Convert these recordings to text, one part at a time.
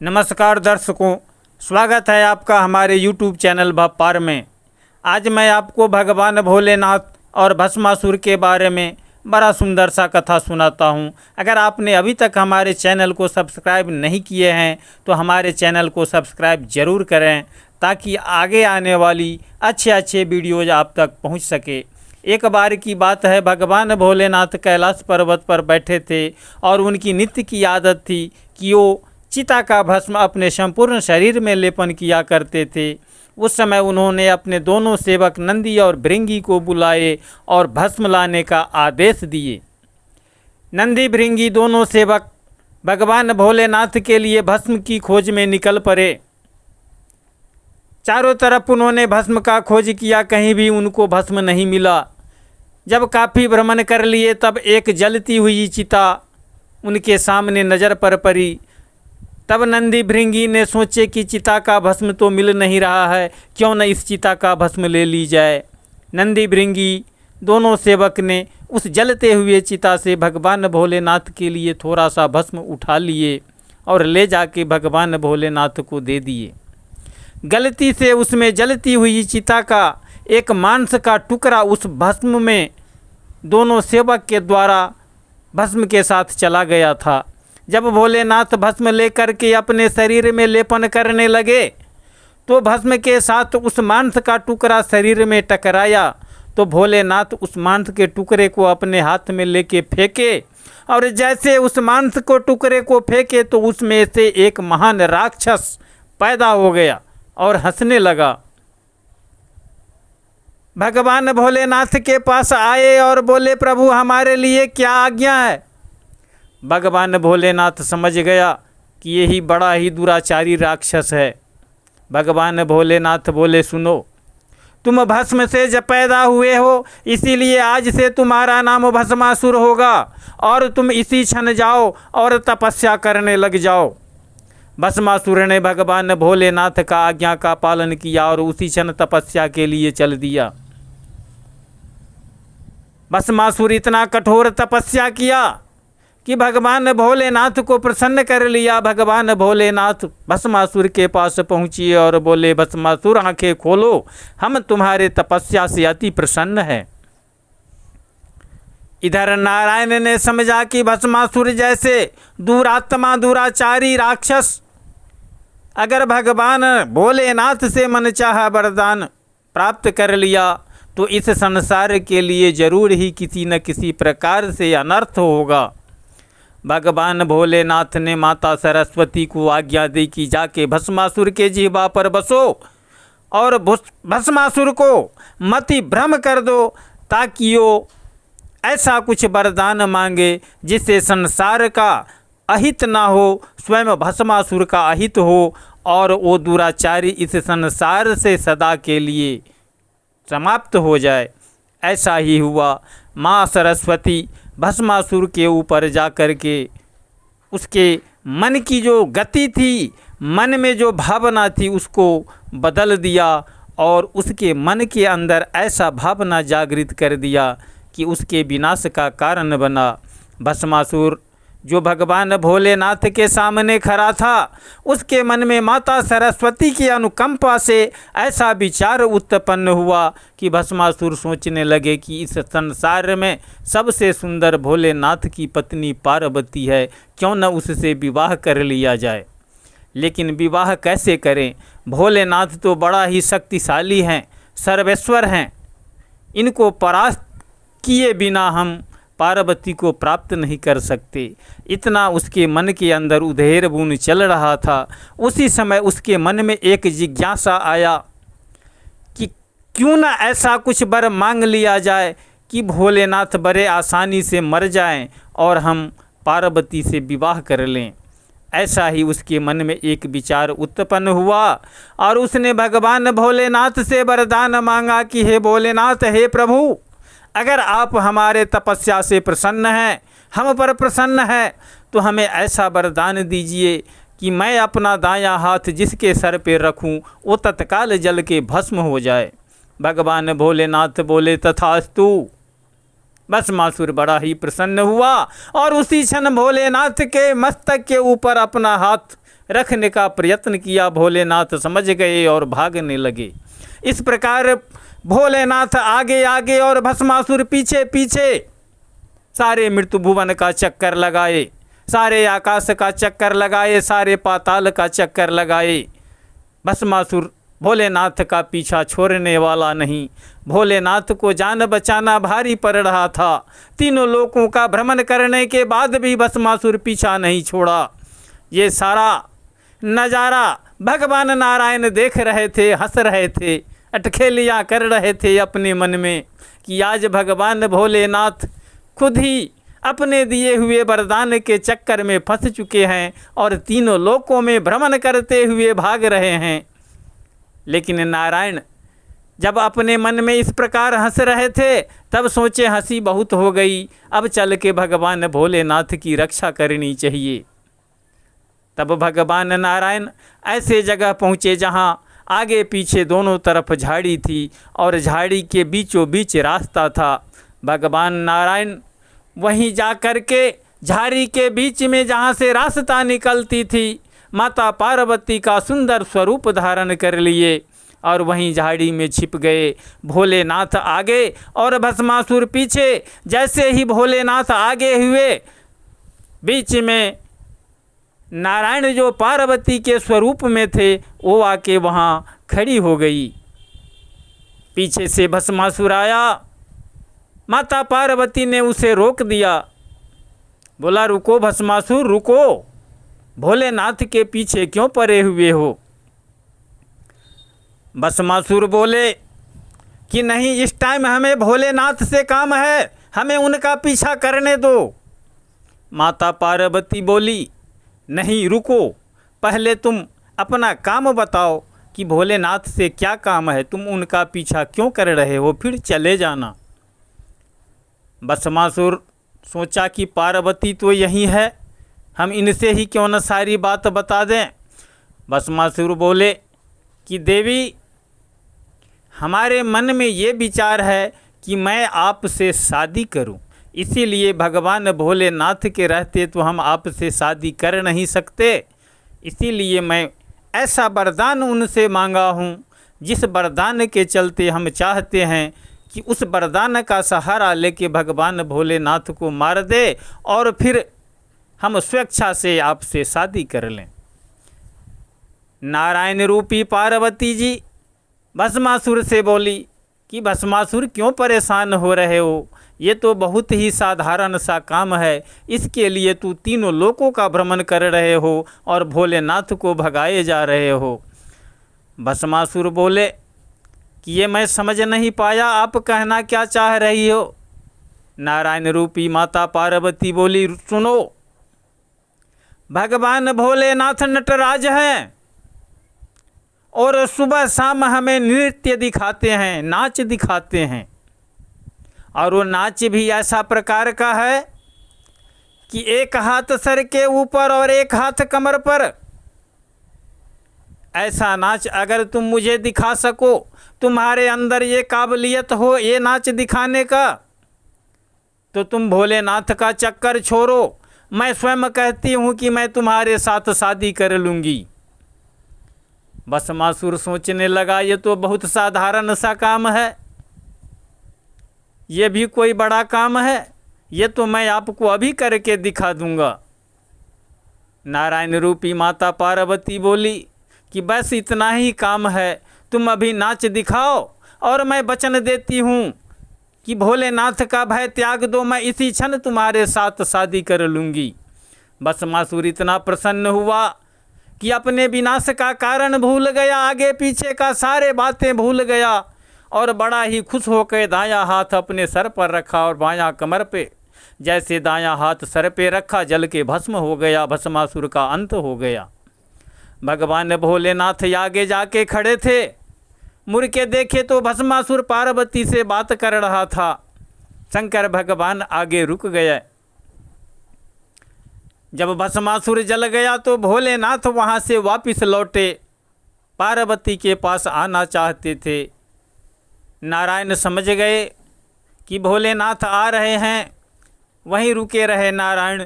नमस्कार दर्शकों, स्वागत है आपका हमारे YouTube चैनल भवपार में। आज मैं आपको भगवान भोलेनाथ और भस्मासुर के बारे में बड़ा सुंदर सा कथा सुनाता हूं। अगर आपने अभी तक हमारे चैनल को सब्सक्राइब नहीं किए हैं तो हमारे चैनल को सब्सक्राइब ज़रूर करें ताकि आगे आने वाली अच्छे वीडियोज़ आप तक पहुंच सके। एक बार की बात है, भगवान भोलेनाथ कैलाश पर्वत पर बैठे थे और उनकी नित्य की आदत थी कि वो चिता का भस्म अपने संपूर्ण शरीर में लेपन किया करते थे। उस समय उन्होंने अपने दोनों सेवक नंदी और भृंगी को बुलाए और भस्म लाने का आदेश दिए। नंदी भृंगी दोनों सेवक भगवान भोलेनाथ के लिए भस्म की खोज में निकल पड़े। चारों तरफ उन्होंने भस्म का खोज किया, कहीं भी उनको भस्म नहीं मिला। जब काफ़ी भ्रमण कर लिए तब एक जलती हुई चिता उनके सामने नज़र पर पड़ी। तब नंदी भृंगी ने सोचे कि चिता का भस्म तो मिल नहीं रहा है, क्यों न इस चिता का भस्म ले ली जाए। नंदी भृंगी दोनों सेवक ने उस जलते हुए चिता से भगवान भोलेनाथ के लिए थोड़ा सा भस्म उठा लिए और ले जाके भगवान भोलेनाथ को दे दिए। गलती से उसमें जलती हुई चिता का एक मांस का टुकड़ा उस भस्म में दोनों सेवक के द्वारा भस्म के साथ चला गया था। जब भोलेनाथ भस्म लेकर के अपने शरीर में लेपन करने लगे तो भस्म के साथ उस मांस का टुकड़ा शरीर में टकराया तो भोलेनाथ उस मांस के टुकड़े को अपने हाथ में लेके फेंके और जैसे उस मांस को टुकड़े को फेंके तो उसमें से एक महान राक्षस पैदा हो गया और हंसने लगा। भगवान भोलेनाथ के पास आए और बोले, प्रभु हमारे लिए क्या आज्ञा है। भगवान भोलेनाथ समझ गया कि यही बड़ा ही दुराचारी राक्षस है। भगवान भोलेनाथ बोले, सुनो, तुम भस्म से जब पैदा हुए हो इसीलिए आज से तुम्हारा नाम भस्मासुर होगा और तुम इसी क्षण जाओ और तपस्या करने लग जाओ। भस्मासुर ने भगवान भोलेनाथ का आज्ञा का पालन किया और उसी क्षण तपस्या के लिए चल दिया। भस्मासुर इतना कठोर तपस्या किया कि भगवान भोलेनाथ को प्रसन्न कर लिया। भगवान भोलेनाथ भस्मासुर के पास पहुँचिए और बोले, भस्मासुर आंखें खोलो, हम तुम्हारे तपस्या से अति प्रसन्न हैं। इधर नारायण ने समझा कि भस्मासुर जैसे दुरात्मा दुराचारी राक्षस अगर भगवान भोलेनाथ से मनचाहा वरदान प्राप्त कर लिया तो इस संसार के लिए जरूर ही किसी न किसी प्रकार से अनर्थ होगा। भगवान भोलेनाथ ने माता सरस्वती को आज्ञा दी कि जाके भस्मासुर के जिह्वा पर बसो और भस्मासुर को मति भ्रम कर दो ताकि वो ऐसा कुछ वरदान मांगे जिससे संसार का अहित ना हो, स्वयं भस्मासुर का अहित हो और वो दुराचारी इस संसार से सदा के लिए समाप्त हो जाए। ऐसा ही हुआ। माँ सरस्वती भस्मासुर के ऊपर जा कर के उसके मन की जो गति थी, मन में जो भावना थी उसको बदल दिया और उसके मन के अंदर ऐसा भावना जागृत कर दिया कि उसके विनाश का कारण बना। भस्मासुर जो भगवान भोलेनाथ के सामने खड़ा था, उसके मन में माता सरस्वती की अनुकंपा से ऐसा विचार उत्पन्न हुआ कि भस्मासुर सोचने लगे कि इस संसार में सबसे सुंदर भोलेनाथ की पत्नी पार्वती है, क्यों न उससे विवाह कर लिया जाए। लेकिन विवाह कैसे करें? भोलेनाथ तो बड़ा ही शक्तिशाली हैं, सर्वेश्वर हैं, इनको परास्त किए बिना हम पार्वती को प्राप्त नहीं कर सकते। इतना उसके मन के अंदर उधेर बुन चल रहा था। उसी समय उसके मन में एक जिज्ञासा आया कि क्यों ना ऐसा कुछ वर मांग लिया जाए कि भोलेनाथ बड़े आसानी से मर जाएं और हम पार्वती से विवाह कर लें। ऐसा ही उसके मन में एक विचार उत्पन्न हुआ और उसने भगवान भोलेनाथ से वरदान मांगा कि हे भोलेनाथ, हे प्रभु, अगर आप हमारे तपस्या से प्रसन्न हैं, हम पर प्रसन्न हैं, तो हमें ऐसा वरदान दीजिए कि मैं अपना दायां हाथ जिसके सर पे रखूं वो तत्काल जल के भस्म हो जाए। भगवान भोलेनाथ बोले, तथास्तु। भस्मासुर बड़ा ही प्रसन्न हुआ और उसी क्षण भोलेनाथ के मस्तक के ऊपर अपना हाथ रखने का प्रयत्न किया। भोलेनाथ समझ गए और भागने लगे। इस प्रकार भोलेनाथ आगे आगे और भस्मासुर पीछे पीछे सारे मृत्यु भुवन का चक्कर लगाए, सारे आकाश का चक्कर लगाए, सारे पाताल का चक्कर लगाए। भस्मासुर भोलेनाथ का पीछा छोड़ने वाला नहीं। भोलेनाथ को जान बचाना भारी पड़ रहा था। तीनों लोकों का भ्रमण करने के बाद भी भस्मासुर पीछा नहीं छोड़ा। ये सारा नज़ारा भगवान नारायण देख रहे थे, हंस रहे थे, अटखेलियाँ कर रहे थे अपने मन में कि आज भगवान भोलेनाथ खुद ही अपने दिए हुए वरदान के चक्कर में फंस चुके हैं और तीनों लोकों में भ्रमण करते हुए भाग रहे हैं। लेकिन नारायण जब अपने मन में इस प्रकार हंस रहे थे तब सोचे हंसी बहुत हो गई, अब चल के भगवान भोलेनाथ की रक्षा करनी चाहिए। तब भगवान नारायण ऐसे जगह पहुँचे जहाँ आगे पीछे दोनों तरफ झाड़ी थी और झाड़ी के बीचों बीच रास्ता था। भगवान नारायण वहीं जा कर के झाड़ी के बीच में जहाँ से रास्ता निकलती थी माता पार्वती का सुंदर स्वरूप धारण कर लिए और वहीं झाड़ी में छिप गए। भोलेनाथ आगे और भस्मासुर पीछे। जैसे ही भोलेनाथ आगे हुए, बीच में नारायण जो पार्वती के स्वरूप में थे वो आके वहाँ खड़ी हो गई। पीछे से भस्मासुर आया, माता पार्वती ने उसे रोक दिया। बोला, रुको भस्मासुर रुको, भोलेनाथ के पीछे क्यों पड़े हुए हो? भस्मासुर बोले कि नहीं, इस टाइम हमें भोलेनाथ से काम है, हमें उनका पीछा करने दो। माता पार्वती बोली, नहीं रुको, पहले तुम अपना काम बताओ कि भोलेनाथ से क्या काम है, तुम उनका पीछा क्यों कर रहे हो, फिर चले जाना। भस्मासुर सोचा कि पार्वती तो यही है, हम इनसे ही क्यों न सारी बात बता दें। भस्मासुर बोले कि देवी, हमारे मन में ये विचार है कि मैं आपसे शादी करूं, इसीलिए भगवान भोलेनाथ के रहते तो हम आपसे शादी कर नहीं सकते, इसीलिए मैं ऐसा वरदान उनसे मांगा हूं जिस वरदान के चलते हम चाहते हैं कि उस वरदान का सहारा लेके भगवान भोलेनाथ को मार दे और फिर हम स्वेच्छा से आपसे शादी कर लें। नारायण रूपी पार्वती जी भस्मासुर से बोली कि भस्मासुर क्यों परेशान हो रहे हो, ये तो बहुत ही साधारण सा काम है, इसके लिए तू तीनों लोकों का भ्रमण कर रहे हो और भोलेनाथ को भगाए जा रहे हो। भस्मासुर बोले कि ये मैं समझ नहीं पाया, आप कहना क्या चाह रही हो। नारायण रूपी माता पार्वती बोली, सुनो, भगवान भोलेनाथ नटराज हैं और सुबह शाम हमें नृत्य दिखाते हैं, नाच दिखाते हैं, और वो नाच भी ऐसा प्रकार का है कि एक हाथ सर के ऊपर और एक हाथ कमर पर। ऐसा नाच अगर तुम मुझे दिखा सको, तुम्हारे अंदर ये काबिलियत हो ये नाच दिखाने का, तो तुम भोलेनाथ का चक्कर छोड़ो, मैं स्वयं कहती हूँ कि मैं तुम्हारे साथ शादी कर लूँगी। भस्मासुर सोचने लगा, ये तो बहुत साधारण सा काम है, ये भी कोई बड़ा काम है, ये तो मैं आपको अभी करके दिखा दूंगा। नारायण रूपी माता पार्वती बोली कि बस इतना ही काम है, तुम अभी नाच दिखाओ और मैं वचन देती हूँ कि भोलेनाथ का भय त्याग दो, मैं इसी क्षण तुम्हारे साथ शादी कर लूँगी। भस्मासुर इतना प्रसन्न हुआ कि अपने विनाश का कारण भूल गया, आगे पीछे का सारे बातें भूल गया और बड़ा ही खुश होकर दायां हाथ अपने सर पर रखा और बायां कमर पे। जैसे दायां हाथ सर पे रखा, जल के भस्म हो गया, भस्मासुर का अंत हो गया। भगवान भोलेनाथ आगे जाके खड़े थे, मुड़ के देखे तो भस्मासुर पार्वती से बात कर रहा था। शंकर भगवान आगे रुक गए। जब भस्मासुर जल गया तो भोलेनाथ वहाँ से वापस लौटे, पार्वती के पास आना चाहते थे। नारायण समझ गए कि भोलेनाथ आ रहे हैं, वहीं रुके रहे नारायण।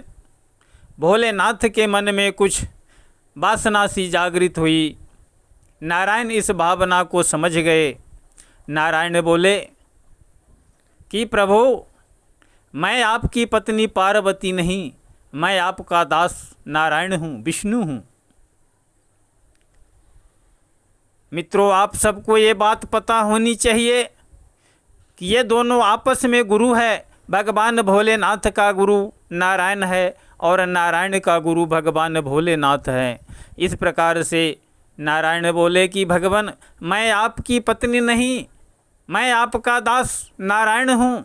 भोलेनाथ के मन में कुछ वासना सी जागृत हुई। नारायण इस भावना को समझ गए। नारायण बोले कि प्रभु, मैं आपकी पत्नी पार्वती नहीं, मैं आपका दास नारायण हूँ, विष्णु हूँ। मित्रों, आप सबको ये बात पता होनी चाहिए कि ये दोनों आपस में गुरु है। भगवान भोलेनाथ का गुरु नारायण है और नारायण का गुरु भगवान भोलेनाथ है। इस प्रकार से नारायण बोले कि भगवान, मैं आपकी पत्नी नहीं, मैं आपका दास नारायण हूँ।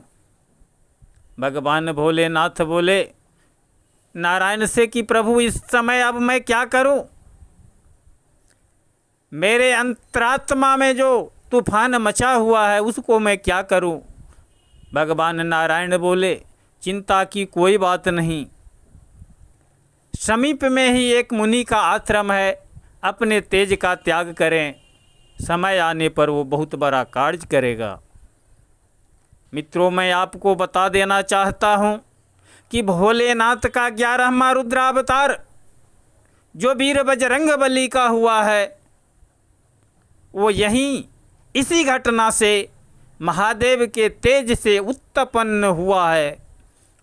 भगवान भोलेनाथ बोले नारायण से कि प्रभु, इस समय अब मैं क्या करूं? मेरे अंतरात्मा में जो तूफान मचा हुआ है उसको मैं क्या करूं? भगवान नारायण बोले चिंता की कोई बात नहीं, समीप में ही एक मुनि का आश्रम है, अपने तेज का त्याग करें, समय आने पर वो बहुत बड़ा कार्य करेगा। मित्रों, मैं आपको बता देना चाहता हूँ कि भोलेनाथ का 11वां रुद्रावतार जो वीर बजरंगबली का हुआ है, वो यहीं इसी घटना से महादेव के तेज से उत्पन्न हुआ है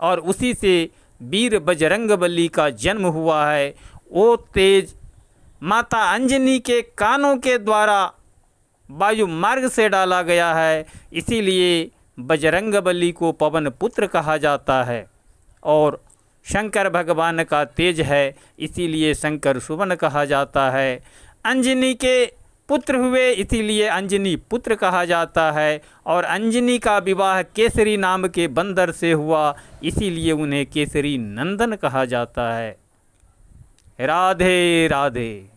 और उसी से वीर बजरंगबली का जन्म हुआ है। वो तेज माता अंजनी के कानों के द्वारा वायु मार्ग से डाला गया है, इसीलिए बजरंगबली को पवन पुत्र कहा जाता है। और शंकर भगवान का तेज है, इसीलिए शंकर सुवन कहा जाता है। अंजनी के पुत्र हुए, इसीलिए अंजनी पुत्र कहा जाता है। और अंजनी का विवाह केसरी नाम के बंदर से हुआ, इसीलिए उन्हें केसरी नंदन कहा जाता है। राधे राधे।